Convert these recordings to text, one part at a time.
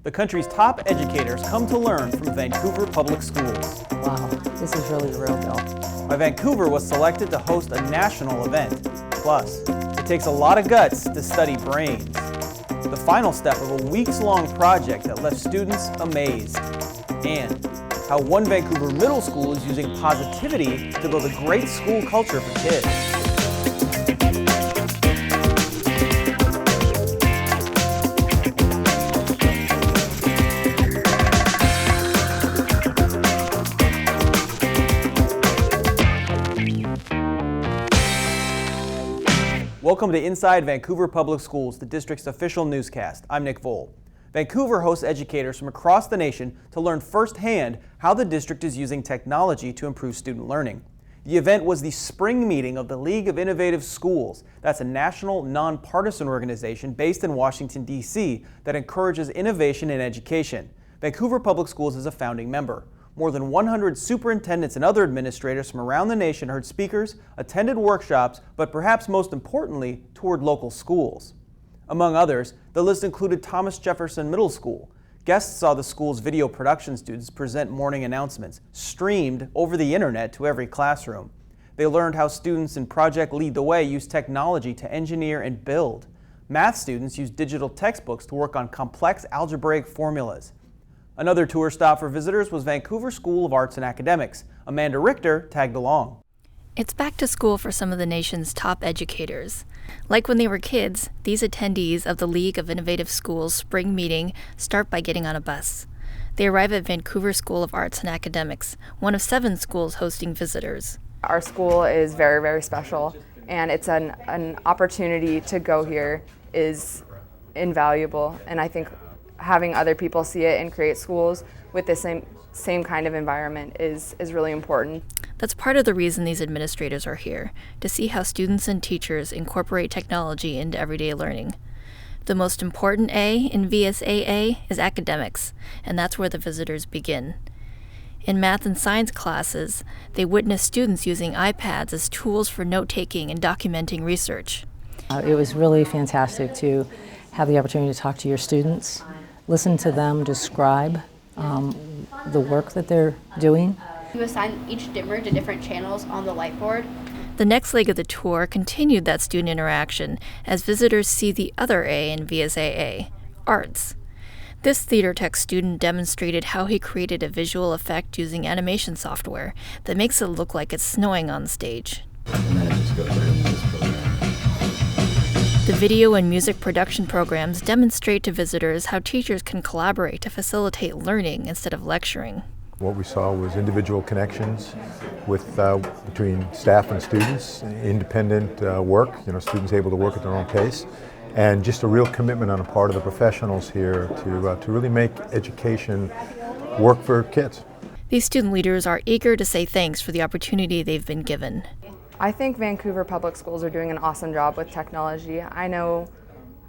The country's top educators come to learn from Vancouver Public Schools. Wow, this is really the real deal. Why Vancouver was selected to host a national event. Plus, it takes a lot of guts to study brains. The final step of a weeks-long project that left students amazed. And how one Vancouver middle school is using positivity to build a great school culture for kids. Welcome to Inside Vancouver Public Schools, the district's official newscast. I'm Nick Voll. Vancouver hosts educators from across the nation to learn firsthand how the district is using technology to improve student learning. The event was the spring meeting of the League of Innovative Schools. That's a national, nonpartisan organization based in Washington, D.C. that encourages innovation in education. Vancouver Public Schools is a founding member. More than 100 superintendents and other administrators from around the nation heard speakers, attended workshops, but perhaps most importantly, toured local schools. Among others, the list included Thomas Jefferson Middle School. Guests saw the school's video production students present morning announcements, streamed over the internet to every classroom. They learned how students in Project Lead the Way use technology to engineer and build. Math students used digital textbooks to work on complex algebraic formulas. Another tour stop for visitors was Vancouver School of Arts and Academics. Amanda Richter tagged along. It's back to school for some of the nation's top educators. Like when they were kids, these attendees of the League of Innovative Schools spring meeting start by getting on a bus. They arrive at Vancouver School of Arts and Academics, one of 7 schools hosting visitors. Our school is very, very special, and it's an opportunity to go here is invaluable, and I think having other people see it and create schools with the same kind of environment is really important. That's part of the reason these administrators are here, to see how students and teachers incorporate technology into everyday learning. The most important A in VSAA is academics, and that's where the visitors begin. In math and science classes, they witness students using iPads as tools for note-taking and documenting research. It was really fantastic to have the opportunity to talk to your students, listen to them describe the work that they're doing. You assign each dimmer to different channels on the light board. The next leg of the tour continued that student interaction as visitors see the other A in VSAA, arts. This theater tech student demonstrated how he created a visual effect using animation software that makes it look like it's snowing on stage. And then it just goes right into this program. The video and music production programs demonstrate to visitors how teachers can collaborate to facilitate learning instead of lecturing. What we saw was individual connections between staff and students, independent work, students able to work at their own pace, and just a real commitment on the part of the professionals here to really make education work for kids. These student leaders are eager to say thanks for the opportunity they've been given. I think Vancouver Public Schools are doing an awesome job with technology. I know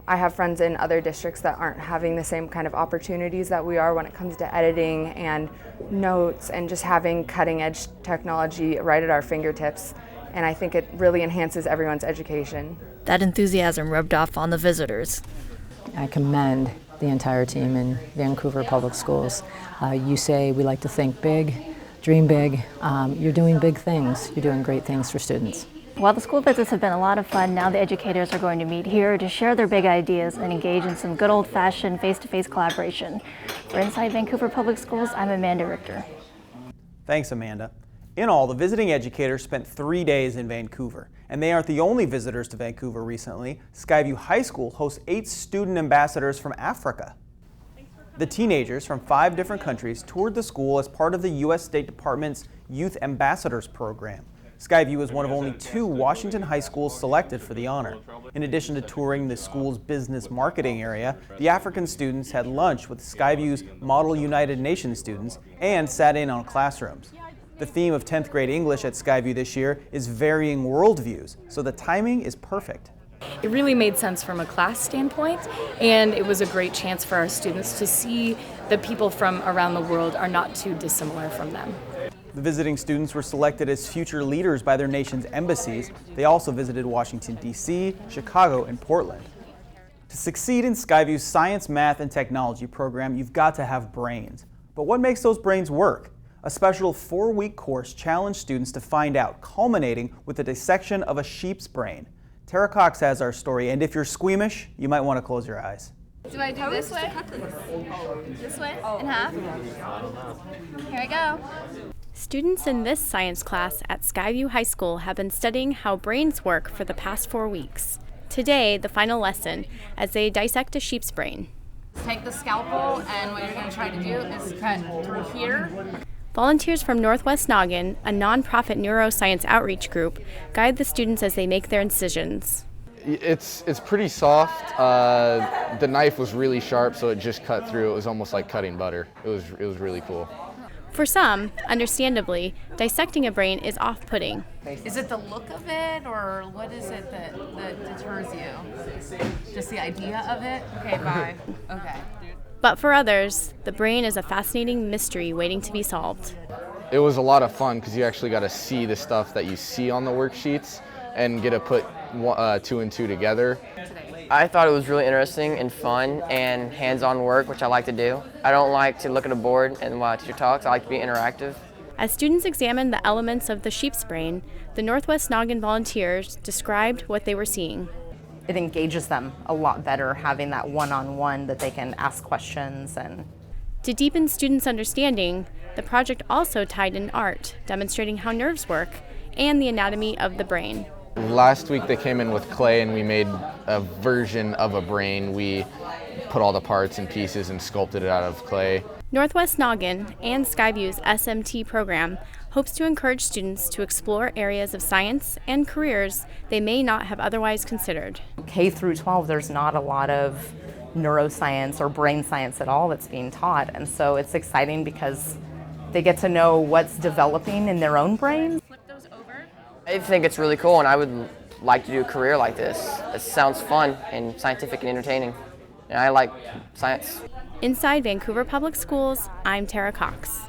I have friends in other districts that aren't having the same kind of opportunities that we are when it comes to editing and notes and just having cutting-edge technology right at our fingertips. And I think it really enhances everyone's education. That enthusiasm rubbed off on the visitors. I commend the entire team in Vancouver Public Schools. You say we like to think big, dream big. You're doing big things. You're doing great things for students. Well, the school visits have been a lot of fun. Now the educators are going to meet here to share their big ideas and engage in some good old-fashioned face-to-face collaboration. For Inside Vancouver Public Schools, I'm Amanda Richter. Thanks, Amanda. In all, the visiting educators spent 3 days in Vancouver. And they aren't the only visitors to Vancouver recently. Skyview High School hosts 8 student ambassadors from Africa. The teenagers from 5 different countries toured the school as part of the U.S. State Department's Youth Ambassadors Program. Skyview is one of only 2 Washington high schools selected for the honor. In addition to touring the school's business marketing area, the African students had lunch with Skyview's Model United Nations students and sat in on classrooms. The theme of 10th grade English at Skyview this year is varying worldviews, so the timing is perfect. It really made sense from a class standpoint, and it was a great chance for our students to see that people from around the world are not too dissimilar from them. The visiting students were selected as future leaders by their nation's embassies. They also visited Washington, D.C., Chicago, and Portland. To succeed in Skyview's science, math, and technology program, you've got to have brains. But what makes those brains work? A special 4-week course challenged students to find out, culminating with the dissection of a sheep's brain. Tara Cox has our story, and if you're squeamish, you might want to close your eyes. Do I do this way? This way? In half? Here I go. Students in this science class at Skyview High School have been studying how brains work for the past 4 weeks. Today, the final lesson, as they dissect a sheep's brain. Take the scalpel, and what you're going to try to do is cut through here. Volunteers from Northwest Noggin, a nonprofit neuroscience outreach group, guide the students as they make their incisions. It's pretty soft. The knife was really sharp, so it just cut through. It was almost like cutting butter. It was really cool. For some, understandably, dissecting a brain is off-putting. Is it the look of it, or what is it that deters you? Just the idea of it? Okay, bye. Okay. But for others, the brain is a fascinating mystery waiting to be solved. It was a lot of fun because you actually got to see the stuff that you see on the worksheets and get to put 2 and 2 together. I thought it was really interesting and fun and hands-on work, which I like to do. I don't like to look at a board and watch your talks. I like to be interactive. As students examined the elements of the sheep's brain, the Northwest Noggin volunteers described what they were seeing. It engages them a lot better having that one-on-one that they can ask questions. And to deepen students' understanding, the project also tied in art, demonstrating how nerves work and the anatomy of the brain. Last week they came in with clay and we made a version of a brain. We put all the parts and pieces and sculpted it out of clay. Northwest Noggin and Skyview's SMT program hopes to encourage students to explore areas of science and careers they may not have otherwise considered. K through 12, there's not a lot of neuroscience or brain science at all that's being taught, and so it's exciting because they get to know what's developing in their own brains. I think it's really cool, and I would like to do a career like this. It sounds fun and scientific and entertaining, and I like science. Inside Vancouver Public Schools, I'm Tara Cox.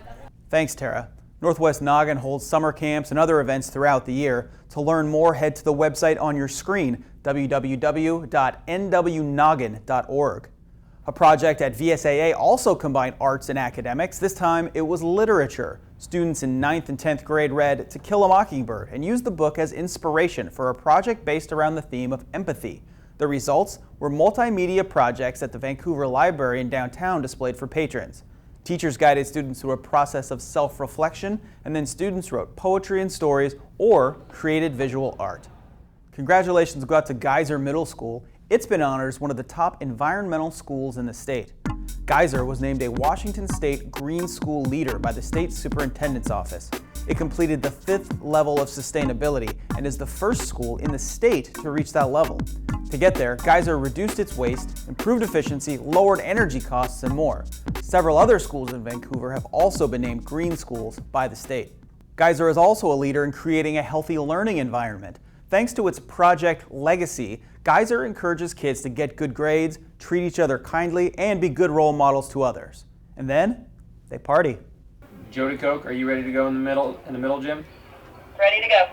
Thanks, Tara. Northwest Noggin holds summer camps and other events throughout the year. To learn more, head to the website on your screen, www.nwnoggin.org. A project at VSAA also combined arts and academics. This time it was literature. Students in 9th and 10th grade read To Kill a Mockingbird and used the book as inspiration for a project based around the theme of empathy. The results were multimedia projects at the Vancouver Library in downtown displayed for patrons. Teachers guided students through a process of self-reflection, and then students wrote poetry and stories or created visual art. Congratulations go out to Geyser Middle School. It's been honored as one of the top environmental schools in the state. Geyser was named a Washington State Green School Leader by the State Superintendent's Office. It completed the 5th level of sustainability and is the first school in the state to reach that level. To get there, Geyser reduced its waste, improved efficiency, lowered energy costs, and more. Several other schools in Vancouver have also been named green schools by the state. Geyser is also a leader in creating a healthy learning environment. Thanks to its Project Legacy, Geyser encourages kids to get good grades, treat each other kindly, and be good role models to others. And then, they party. Jody Koch, are you ready to go in the middle, Jim? Ready to go.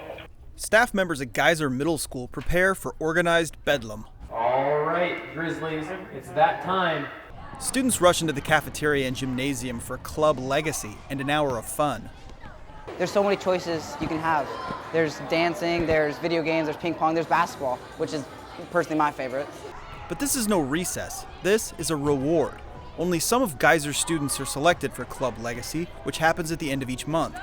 Staff members at Geyser Middle School prepare for organized bedlam. All right, Grizzlies, it's that time. Students rush into the cafeteria and gymnasium for Club Legacy and an hour of fun. There's so many choices you can have. There's dancing, there's video games, there's ping pong, there's basketball, which is personally my favorite. But this is no recess. This is a reward. Only some of Geyser's students are selected for Club Legacy, which happens at the end of each month.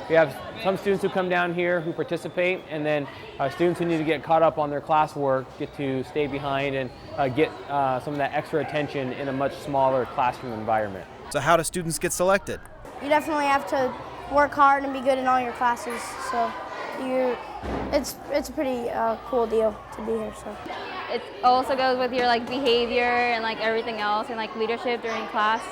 We have some students who come down here who participate, and then students who need to get caught up on their classwork get to stay behind and get some of that extra attention in a much smaller classroom environment. So how do students get selected? You definitely have to work hard and be good in all your classes. So it's a pretty cool deal to be here. So it also goes with your behavior and everything else and leadership during class.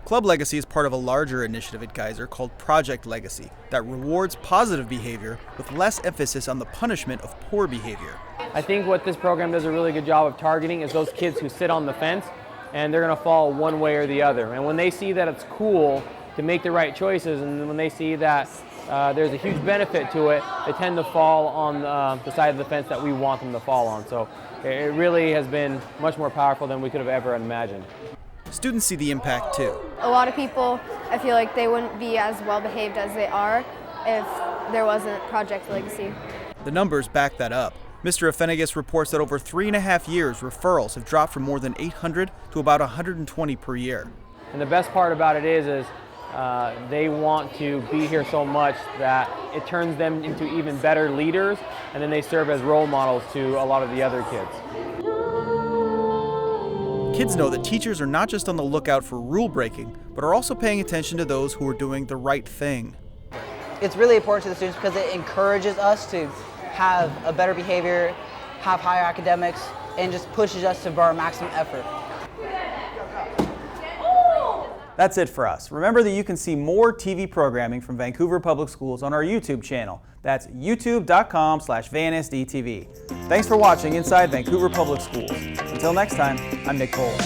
Club Legacy is part of a larger initiative at Geyser called Project Legacy that rewards positive behavior with less emphasis on the punishment of poor behavior. I think what this program does a really good job of targeting is those kids who sit on the fence and they're going to fall one way or the other. And when they see that it's cool to make the right choices, and when they see that there's a huge benefit to it, they tend to fall on the side of the fence that we want them to fall on. So it really has been much more powerful than we could have ever imagined. Students see the impact too. A lot of people, I feel like they wouldn't be as well behaved as they are if there wasn't Project Legacy. The numbers back that up. Mr. Afenegas reports that over 3.5 years, referrals have dropped from more than 800 to about 120 per year. And the best part about it is they want to be here so much that it turns them into even better leaders, and then they serve as role models to a lot of the other kids. Kids know that teachers are not just on the lookout for rule breaking, but are also paying attention to those who are doing the right thing. It's really important to the students because it encourages us to have a better behavior, have higher academics, and just pushes us to our maximum effort. That's it for us. Remember that you can see more TV programming from Vancouver Public Schools on our YouTube channel. That's youtube.com/VanSDTV. Thanks for watching Inside Vancouver Public Schools. Until next time, I'm Nick Voll.